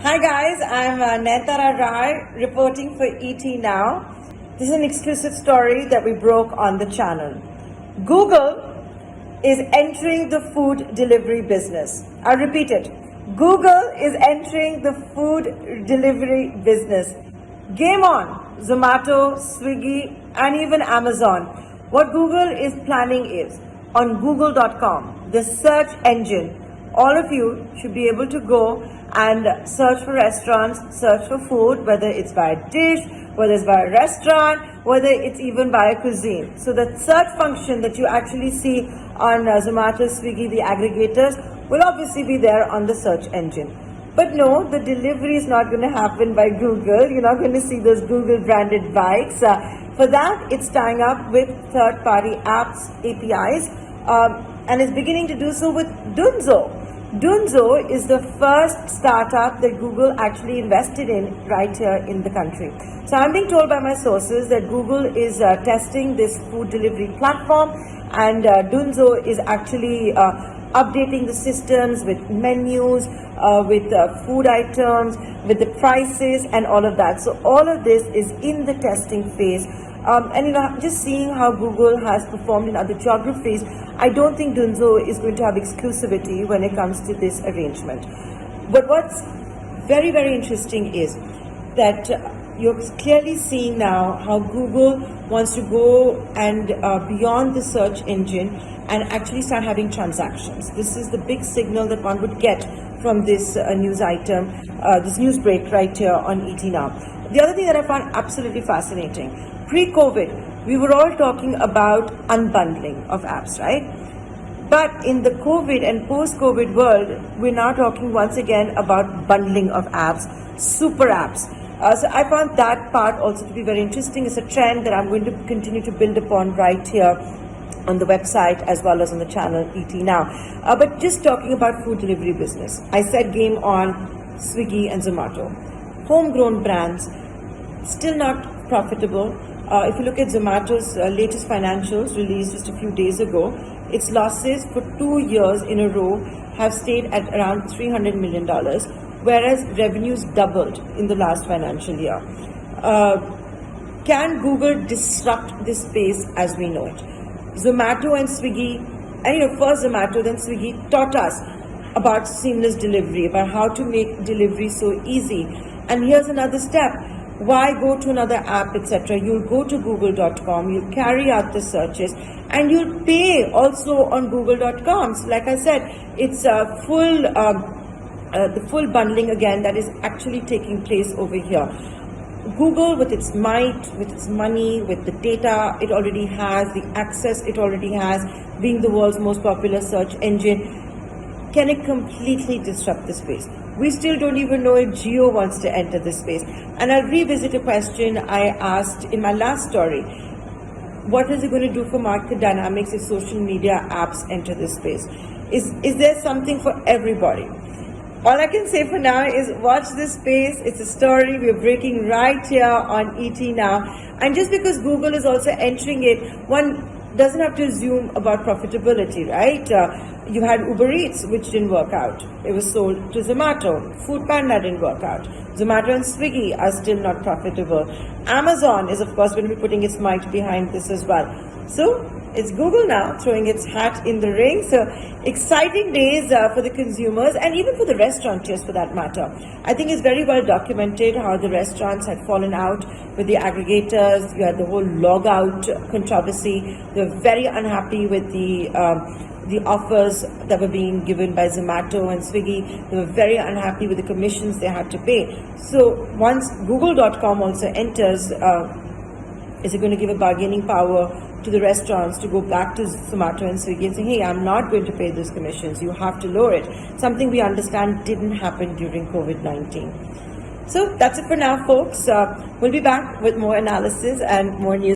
Hi guys, I'm Netara Rai reporting for ET Now. This is an exclusive story that we broke on the channel. Google is entering the food delivery business. I'll repeat it. Google is entering the food delivery business. Game on! Zomato, Swiggy, and even Amazon. What Google is planning is on google.com, the search engine. All of you should be able to go and search for restaurants, search for food, whether it's by a dish, whether it's by a restaurant, whether it's even by a cuisine. So the search function that you actually see on Zomato, Swiggy, the aggregators, will obviously be there on the search engine. But no, the delivery is not going to happen by Google. You're not going to see those Google branded bikes. For that, it's tying up with third-party apps, APIs, and is beginning to do so with Dunzo. Dunzo is the first startup that Google actually invested in right here in the country. So I'm being told by my sources that Google is testing this food delivery platform, and Dunzo is actually updating the systems with menus, with food items, with the prices and all of that. So all of this is in the testing phase. And just seeing how Google has performed in other geographies, I don't think Dunzo is going to have exclusivity when it comes to this arrangement. But what's very, very interesting is that you're clearly seeing now how Google wants to go and beyond the search engine and actually start having transactions. This is the big signal that one would get from this news item, this news break right here on ET Now. The other thing that I found absolutely fascinating, pre-COVID, we were all talking about unbundling of apps, right? But in the COVID and post-COVID world, we're now talking once again about bundling of apps, super apps. So I found that part also to be very interesting. It's a trend that I'm going to continue to build upon right here on the website as well as on the channel ET Now. But just talking about food delivery business, I said game on Swiggy and Zomato. Homegrown brands, still not profitable. If you look at Zomato's latest financials released just a few days ago, its losses for 2 years in a row have stayed at around $300 million, whereas revenues doubled in the last financial year. Can Google disrupt this space as we know it? Zomato and Swiggy, and first Zomato, then Swiggy taught us about seamless delivery, about how to make delivery so easy. And here's another step. Why go to another app, etc.? You'll go to google.com, you'll carry out the searches, and you'll pay also on google.com. So like I said, it's a the full bundling again that is actually taking place over here. Google, with its might, with its money, with the data it already has, the access it already has, being the world's most popular search engine, can it completely disrupt the space? We still don't even know if Jio wants to enter this space. And I'll revisit a question I asked in my last story. What is it going to do for market dynamics if social media apps enter this space? Is there something for everybody? All I can say for now is watch this space. It's a story we're breaking right here on ET Now. And just because Google is also entering it, one doesn't have to assume about profitability, right? You had Uber Eats, which didn't work out. It was sold to Zomato. Food Panda didn't work out. Zomato and Swiggy are still not profitable. Amazon is, of course, going to be putting its might behind this as well. So it's Google now throwing its hat in the ring. So exciting days for the consumers and even for the restaurateurs for that matter. I think it's very well documented how the restaurants had fallen out with the aggregators. You had the whole log out controversy. They were very unhappy with the offers that were being given by Zomato and Swiggy. They were very unhappy with the commissions they had to pay. So once google.com also enters, is it going to give a bargaining power to the restaurants to go back to Zomato and Swiggy and say, hey, I'm not going to pay those commissions, you have to lower it. Something we understand didn't happen during COVID-19. So that's it for now, folks. We'll be back with more analysis and more news.